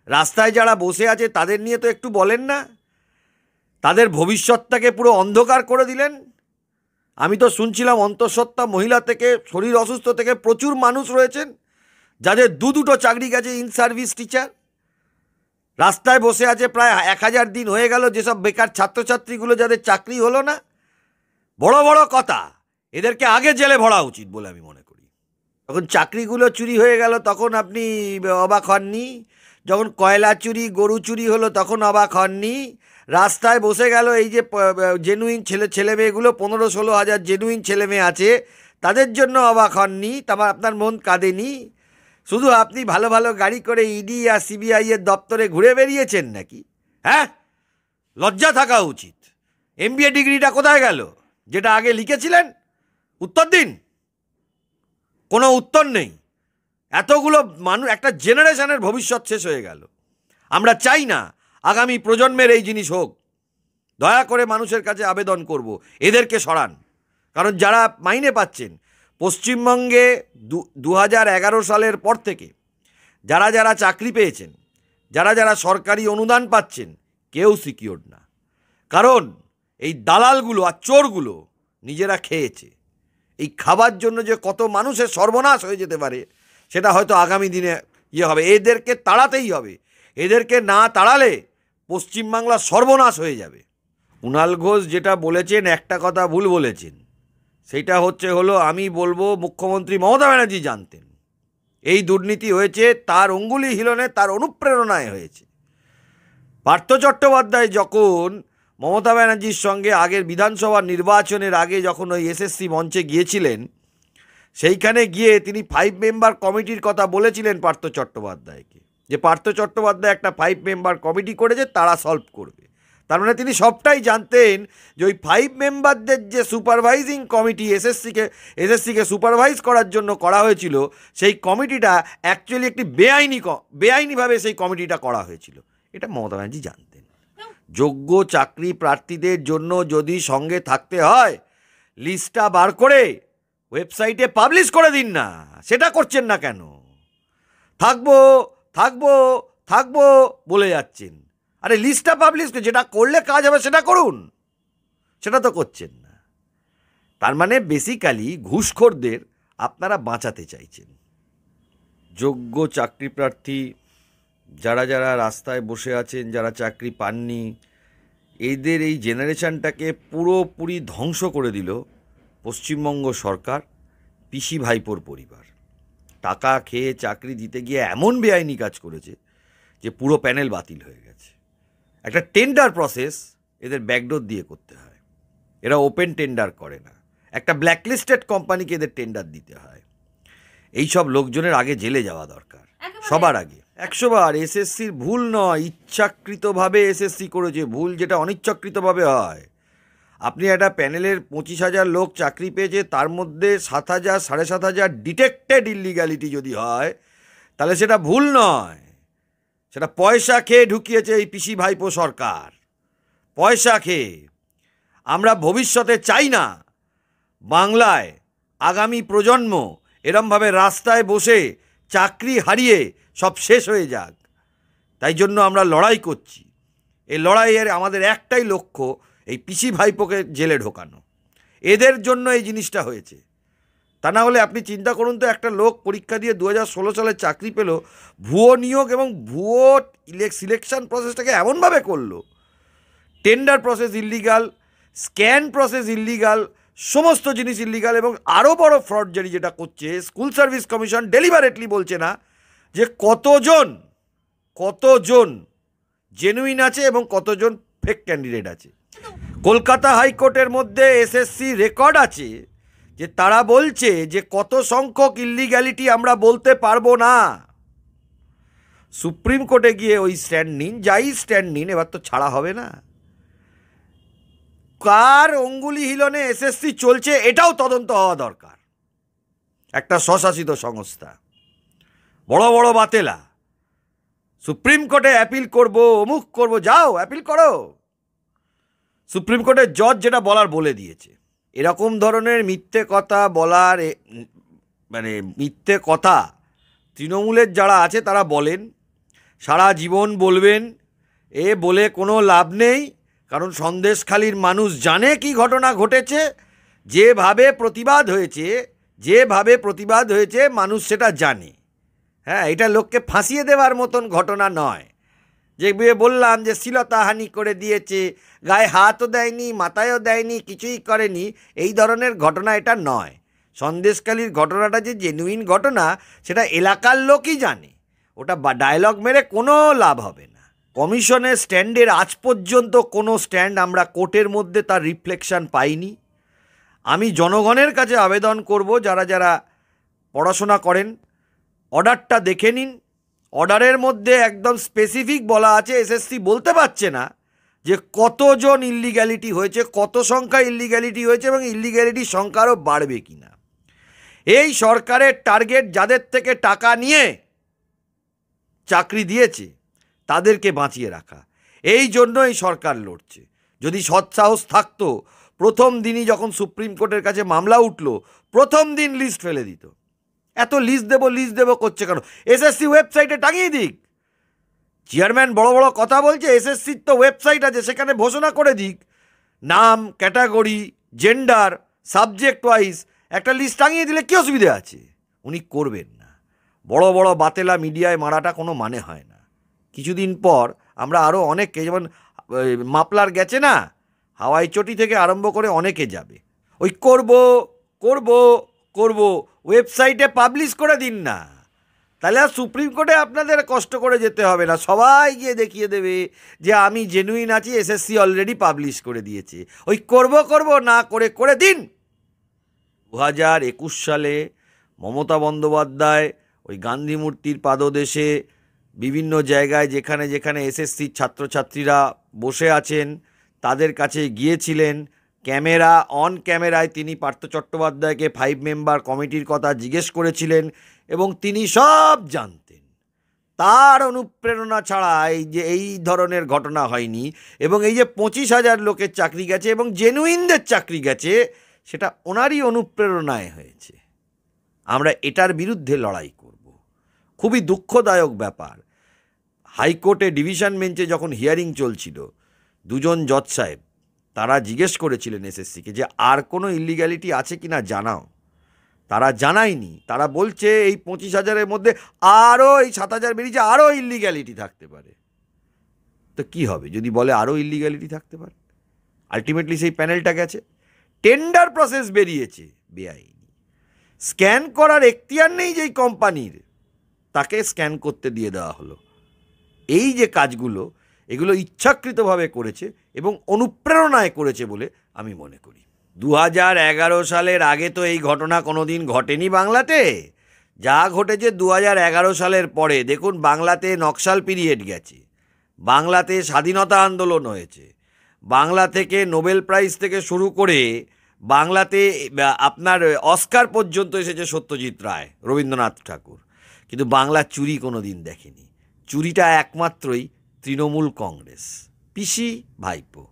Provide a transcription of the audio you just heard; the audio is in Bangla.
রাস্তায় যারা বসে আছে তাদের নিয়ে তো একটু বলেন না। তাদের ভবিষ্যৎটাকে পুরো অন্ধকার করে দিলেন। আমি তো শুনছিলাম অন্তঃসত্ত্বা মহিলা থেকে, শরীর অসুস্থ থেকে প্রচুর মানুষ রয়েছেন যাদের দুটো চাকরি গেছে, ইন সার্ভিস টিচার। রাস্তায় বসে আছে প্রায় 1000 দিন হয়ে গেল, যেসব বেকার ছাত্রছাত্রীগুলো যাদের চাকরি হলো না। বড় বড় কথা, এদেরকে আগে জেলে ভরা উচিত বলে আমি মনে করি। যখন চাকরিগুলো চুরি হয়ে গেল তখন আপনি অবাক হননি, যখন কয়লা চুরি, গরু চুরি হলো তখন অবাক হননি, রাস্তায় বসে গেল এই যে জেনুইন ছেলে মেয়েগুলো, 15-16 হাজার জেনুইন ছেলে মেয়ে আছে, তাদের জন্য অবাক হননি, তারপর আপনার মন কাঁদেনি। শুধু আপনি ভালো ভালো গাড়ি করে ইডি আর সিবিআই এর দপ্তরে ঘুরে বেরিয়েছেন নাকি? হ্যাঁ, লজ্জা থাকা উচিত। এমবিএ ডিগ্রিটা কোথায় গেল যেটা আগে লিখেছিলেন? উত্তর দিন। কোনো উত্তর নেই। এতগুলো মানুষ, একটা জেনারেশনের ভবিষ্যৎ শেষ হয়ে গেল। আমরা চাই না আগামী প্রজন্মের এই জিনিস হোক। দয়া করে মানুষের কাছে আবেদন করব, এদেরকে সরান। কারণ যারা মাইনে পাচ্ছেন পশ্চিমবঙ্গে 2011 সালের পর থেকে, যারা যারা চাকরি পেয়েছেন, যারা যারা সরকারি অনুদান পাচ্ছেন, কেউ সিকিউর না। কারণ এই দালালগুলো আর চোরগুলো নিজেরা খেয়েছে। এই খাবার জন্য যে কত মানুষের সর্বনাশ হয়ে যেতে পারে সেটা হয়তো আগামী দিনে হবে। এদেরকে তাড়াতেই হবে। এদেরকে না তাড়ালে পশ্চিমবাংলা সর্বনাশ হয়ে যাবে। কুণাল ঘোষ যেটা বলেছেন, একটা কথা ভুল বলেছেন। সেটা হলো আমি বলবো মুখ্যমন্ত্রী মমতা ব্যানার্জি জানতেন এই দুর্নীতি হয়েছে, তার অঙ্গুলি হিলনে, তার অনুপ্রেরণায় হয়েছে। পার্থ চট্টোপাধ্যায় যখন মমতা ব্যানার্জির সঙ্গে আগের বিধানসভা নির্বাচনের আগে যখন ওই এসএসসি মঞ্চে গিয়েছিলেন, সেইখানে গিয়ে তিনি 5 মেম্বার কমিটির কথা বলেছিলেন পার্থ চট্টোপাধ্যায়কে, যে পার্থ চট্টোপাধ্যায় একটা 5 মেম্বার কমিটি করেছে, তারা সলভ করবে। তার মানে তিনি সবটাই জানতেন যে ওই 5 মেম্বারদের যে সুপারভাইজিং কমিটি এসএসসিকে সুপারভাইজ করার জন্য করা হয়েছিল, সেই কমিটিটা অ্যাকচুয়ালি একটি বেআইনিভাবে সেই কমিটিটা করা হয়েছিল। এটা মমতা ব্যানার্জি জানতেন। যোগ্য চাকরি প্রার্থীদের জন্য যদি সঙ্গে থাকতে হয়, লিস্টটা বার করে ওয়েবসাইটে পাবলিশ করে দিন না। সেটা করছেন না কেন? থাকবো থাকবো থাকবো বলে যাচ্ছেন। আরে লিস্টটা পাবলিশ, যেটা করলে কাজ হবে সেটা করুন। সেটা তো করছেন না। তার মানে বেসিক্যালি ঘুষখোরদের আপনারা বাঁচাতে চাইছেন। যোগ্য চাকরি প্রার্থী যারা যারা রাস্তায় বসে আছেন, যারা চাকরি পাননি, এদের এই জেনারেশনটাকে পুরোপুরি ধ্বংস করে দিল পশ্চিমবঙ্গ সরকার, পিসি ভাইপোর পরিবার। টাকা খেয়ে চাকরি দিতে গিয়ে এমন বেআইনি কাজ করেছে যে পুরো প্যানেল বাতিল হয়ে গেছে। একটা টেন্ডার প্রসেস এদের ব্যাকডোর দিয়ে করতে হয়, এরা ওপেন টেন্ডার করে না। একটা ব্ল্যাকলিস্টেড কোম্পানিকে এদের টেন্ডার দিতে হয়। এইসব লোকজনের আগে জেলে যাওয়া দরকার সবার আগে। 100 বার এসএসসির ভুল নয়, ইচ্ছাকৃতভাবে এসএসসি করেছে ভুল, যেটা অনিচ্ছাকৃতভাবে হয়। আপনি একটা প্যানেলের 25,000 লোক চাকরি পেয়েছে, তার মধ্যে 7,000 7,500 ডিটেক্টেড ইলিগ্যালিটি যদি হয়, তাহলে সেটা ভুল নয়, সেটা পয়সা খেয়ে ঢুকিয়েছে এই পিসি ভাইপো সরকার, পয়সা খেয়ে। আমরা ভবিষ্যতে চাই না বাংলায় আগামী প্রজন্ম এরমভাবে রাস্তায় বসে চাকরি হারিয়ে সব শেষ হয়ে যাক। তাই জন্য আমরা লড়াই করছি। এই লড়াইয়ের আমাদের একটাই লক্ষ্য, এই পিসি ভাইপোকে জেলে ঢোকানো। এদের জন্য এই জিনিসটা হয়েছে। তা না হলে আপনি চিন্তা করুন তো, একটা লোক পরীক্ষা দিয়ে 2016 সালে চাকরি পেল, ভুয়ো নিয়োগ এবং ভুয়ো সিলেকশন প্রসেসটাকে এমনভাবে করলো, tender process illegal, scan process illegal, সমস্ত জিনিস ইল্লিগাল। এবং আরও বড় ফ্রডজারি যেটা করছে, স্কুল সার্ভিস কমিশন ডেলিভারেটলি বলছে না যে কতজন জেনুইন আছে এবং কতজন ফেক ক্যান্ডিডেট আছে। কলকাতা হাইকোর্টের মধ্যে এসএসসি রেকর্ড আছে যে তারা বলছে যে কত সংখ্যক ইল্লিগ্যালিটি আমরা বলতে পারবো না। সুপ্রিম কোর্টে গিয়ে ওই স্ট্যান্ড নিন, যাই স্ট্যান্ড নিন, এবার তো ছাড়া হবে না। কার অঙ্গুলি হিলনে এসএসসি চলছে এটাও তদন্ত হওয়া দরকার। একটা স্বশাসিত সংস্থা, বড় বড় বাতেলা সুপ্রিম কোর্টে অ্যাপিল করব, অমুক করব, যাও অ্যাপিল করো। সুপ্রিম কোর্টের জজ যেটা বলার বলে দিয়েছে। এরকম ধরনের মিথ্যে কথা বলার, মিথ্যে কথা তৃণমূলের যারা আছে তারা বলেন, সারা জীবন বলবেন, এ বলে কোনো লাভ নেই, কারণ সন্দেশখালির মানুষ জানে কি ঘটনা ঘটেছে। যেভাবে প্রতিবাদ হয়েছে মানুষ সেটা জানে। হ্যাঁ, এটা লোককে ফাঁসিয়ে দেওয়ার মতন ঘটনা নয়। যে বললাম যে শ্লীলতাহানি করে দিয়েছে, গায়ে হাতও দেয়নি, মাথায়ও দেয়নি, কিছুই করেনি, এই ধরনের ঘটনা এটা নয়। সন্দেশখালির ঘটনাটা যে জেনুইন ঘটনা সেটা এলাকার লোকই জানে। ওটা ডায়লগ মেরে কোনো লাভ হবে না। কমিশনের স্ট্যান্ডের আজ পর্যন্ত কোনো স্ট্যান্ড আমরা কোর্টের মধ্যে তার রিফ্লেকশন পাইনি। আমি জনগণের কাছে আবেদন করব, যারা যারা পড়াশোনা করেন অর্ডারটা দেখে নিন। অর্ডারের মধ্যে একদম স্পেসিফিক বলা আছে, এসএসসি বলতে পারছে না যে কতজন ইল্লিগ্যালিটি হয়েছে, কত সংখ্যা ইল্লিগ্যালিটি হয়েছে এবং ইল্লিগ্যালিটির সংখ্যা আরও বাড়বে কি না। এই সরকারের টার্গেট যাদের থেকে টাকা নিয়ে চাকরি দিয়েছে তাদেরকে বাঁচিয়ে রাখা। এই জন্য এই সরকার লড়ছে। যদি সৎসাহস থাকতো, প্রথম দিনই যখন সুপ্রিম কোর্টের কাছে মামলা উঠল, প্রথম দিন লিস্ট ফেলে দিত। এত লিস্ট দেবো করছে কেন? এসএসসি ওয়েবসাইটে টাঙিয়ে দিক। চেয়ারম্যান বড় বড় কথা বলছে, এসএসসির তো ওয়েবসাইট আছে, সেখানে ঘোষণা করে দিক, নাম, ক্যাটাগরি, জেন্ডার, সাবজেক্ট ওয়াইজ একটা লিস্ট টাঙিয়ে দিলে কী অসুবিধা আছে? উনি করবেন না। বড় বড় বাতেলা মিডিয়ায় মারাটা কোনো মানে হয় না। কিছুদিন পর আমরা আরও অনেককে, যেমন মাপলার গেছে না, হাওয়াই চটি থেকে আরম্ভ করে অনেকে যাবে, ওই করব ওয়েবসাইটে পাবলিশ করে দিন না, তাহলে আর সুপ্রিম কোর্টে আপনাদের কষ্ট করে যেতে হবে না। সবাই গিয়ে দেখিয়ে দেবে যে আমি জেনুইন আছি, এসএসসি অলরেডি পাবলিশ করে দিয়েছে। ওই করব না করে দিন। 2021 সালে মমতা বন্দ্যোপাধ্যায় ওই গান্ধী মূর্তির পাদদেশে বিভিন্ন জায়গায় যেখানে যেখানে এসএসসির ছাত্রছাত্রীরা বসে আছেন তাদের কাছে গিয়েছিলেন। ক্যামেরায় তিনি পার্থ চট্টোপাধ্যায়কে 5 মেম্বার কমিটির কথা জিজ্ঞেস করেছিলেন এবং তিনি সব জানতেন। তার অনুপ্রেরণা ছাড়া এই ধরনের ঘটনা হয়নি। এবং এই যে 25,000 লোকের চাকরি গেছে এবং জেনুইনদের চাকরি গেছে, সেটা ওনারই অনুপ্রেরণায় হয়েছে। আমরা এটার বিরুদ্ধে লড়াই করব। খুবই দুঃখদায়ক ব্যাপার, হাইকোর্টে ডিভিশন বেঞ্চে যখন হিয়ারিং চলছিল, দুজন জজ সাহেব তারা জিজ্ঞেস করেছিলেন এসএসসিকে যে আর কোনো ইল্লিগ্যালিটি আছে কি না জানাও। তারা জানায়নি। তারা বলছে এই 25,000-এর মধ্যে আরও এই 7,000 বেরিয়েছে, আরও ইল্লিগ্যালিটি থাকতে পারে। তো কি হবে যদি বলে আরও ইল্লিগ্যালিটি থাকতে পারে? আলটিমেটলি সেই প্যানেলটা গেছে, টেন্ডার প্রসেস বেরিয়েছে বেআইনি। স্ক্যান করার এখতিয়ার নেই যেই কোম্পানির, তাকে স্ক্যান করতে দিয়ে দেওয়া হলো। এই যে কাজগুলো, এগুলো ইচ্ছাকৃতভাবে করেছে এবং অনুপ্রেরণায় করেছে বলে আমি মনে করি। 2011 সালের আগে তো এই ঘটনা কোনো দিন ঘটেনি বাংলাতে। যা ঘটেছে 2011 সালের পরে, দেখুন বাংলাতে নকশাল পিরিয়ড গেছে, বাংলাতে স্বাধীনতা আন্দোলন হয়েছে, বাংলা থেকে নোবেল প্রাইজ থেকে শুরু করে বাংলাতে আপনার অস্কার পর্যন্ত এসেছে সত্যজিৎ রায়, রবীন্দ্রনাথ ঠাকুর। কিন্তু বাংলা চুরি কোনো দিন দেখেনি। চুরিটা একমাত্রই তৃণমূল কংগ্রেস, পিসি ভাইপো।